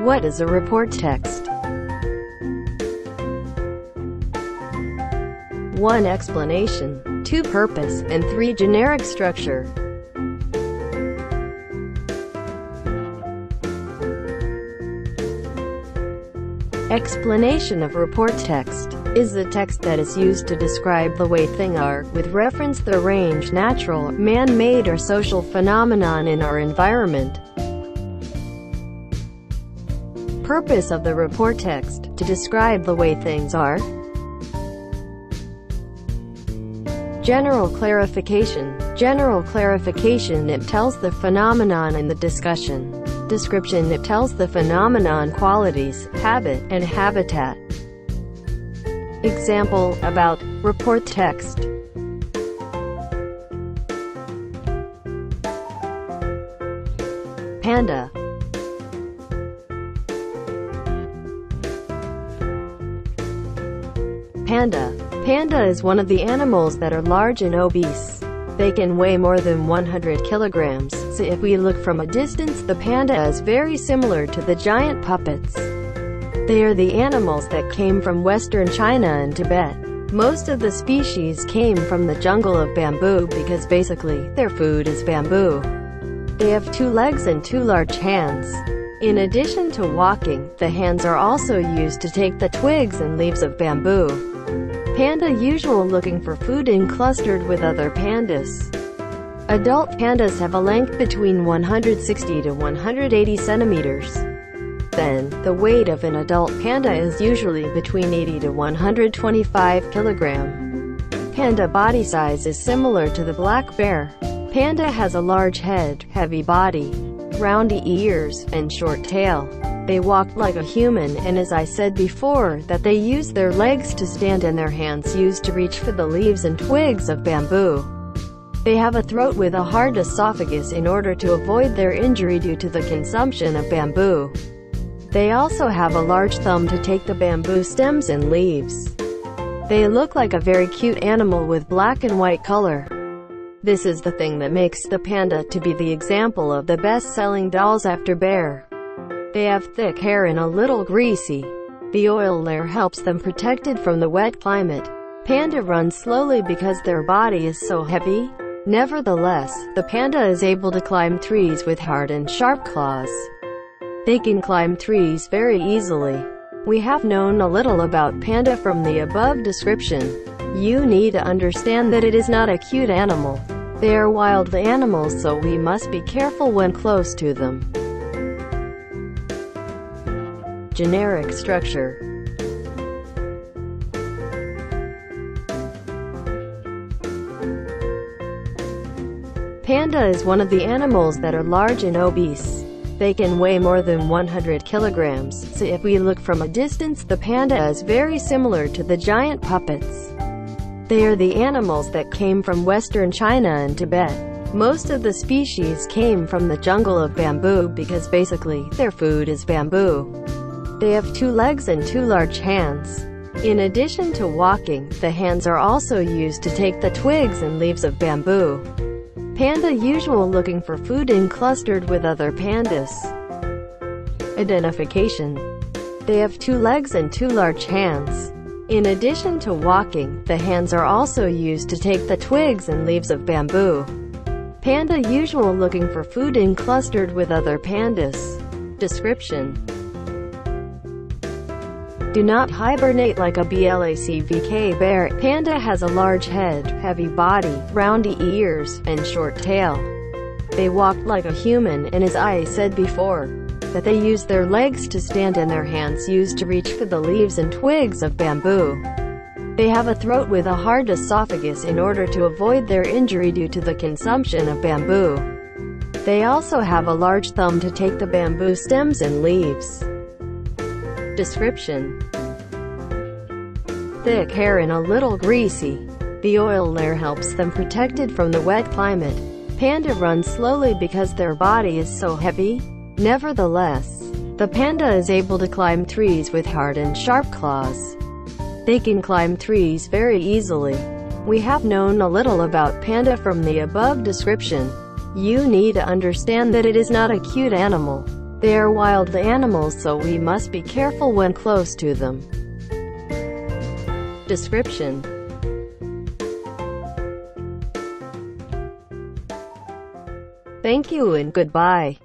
What is a report text? 1. Explanation, 2. Purpose, and 3. Generic structure. Explanation of report text is the text that is used to describe the way things are, with reference to the range, natural, man-made or social phenomenon in our environment. Purpose of the report text, to describe the way things are. General clarification. General clarification, it tells the phenomenon in the discussion. Description, it tells the phenomenon qualities, habit, and habitat. Example, about, report text. Panda. Panda. Panda is one of the animals that are large and obese. They can weigh more than 100 kilograms, so if we look from a distance, the panda is very similar to the giant puppets. They are the animals that came from Western China and Tibet. Most of the species came from the jungle of bamboo because basically, their food is bamboo. They have 2 legs and 2 large hands. In addition to walking, the hands are also used to take the twigs and leaves of bamboo. Panda usual looking for food and clustered with other pandas. Adult pandas have a length between 160 to 180 centimeters. Then, the weight of an adult panda is usually between 80 to 125 kilogram. Panda body size is similar to the black bear. Panda has a large head, heavy body, roundy ears, and short tail. They walk like a human, and as I said before, that they use their legs to stand and their hands used to reach for the leaves and twigs of bamboo. They have a throat with a hard esophagus in order to avoid their injury due to the consumption of bamboo. They also have a large thumb to take the bamboo stems and leaves. They look like a very cute animal with black and white color. This is the thing that makes the panda to be the example of the best-selling dolls after bear. They have thick hair and a little greasy. The oil layer helps them protected from the wet climate. Panda runs slowly because their body is so heavy. Nevertheless, the panda is able to climb trees with hard and sharp claws. They can climb trees very easily. We have known a little about panda from the above description. You need to understand that it is not a cute animal. They are wild animals, so we must be careful when close to them. Generic structure. Panda is one of the animals that are large and obese. They can weigh more than 100 kilograms, so if we look from a distance, the panda is very similar to the giant puppets. They are the animals that came from Western China and Tibet. Most of the species came from the jungle of bamboo because basically, their food is bamboo. They have 2 legs and 2 large hands. In addition to walking, the hands are also used to take the twigs and leaves of bamboo. Panda usual looking for food and clustered with other pandas. Identification. They have 2 legs and 2 large hands. In addition to walking, the hands are also used to take the twigs and leaves of bamboo. Panda usual looking for food and clustered with other pandas. Description. Do not hibernate like a black bear. Panda has a large head, heavy body, roundy ears, and short tail. They walk like a human, and as I said before, that they use their legs to stand and their hands used to reach for the leaves and twigs of bamboo. They have a throat with a hard esophagus in order to avoid their injury due to the consumption of bamboo. They also have a large thumb to take the bamboo stems and leaves. Description. Thick hair and a little greasy. The oil layer helps them protected from the wet climate. Panda runs slowly because their body is so heavy. Nevertheless, the panda is able to climb trees with hard and sharp claws. They can climb trees very easily. We have known a little about panda from the above description. You need to understand that it is not a cute animal. They are wild animals, so we must be careful when close to them. Description: Thank you and goodbye.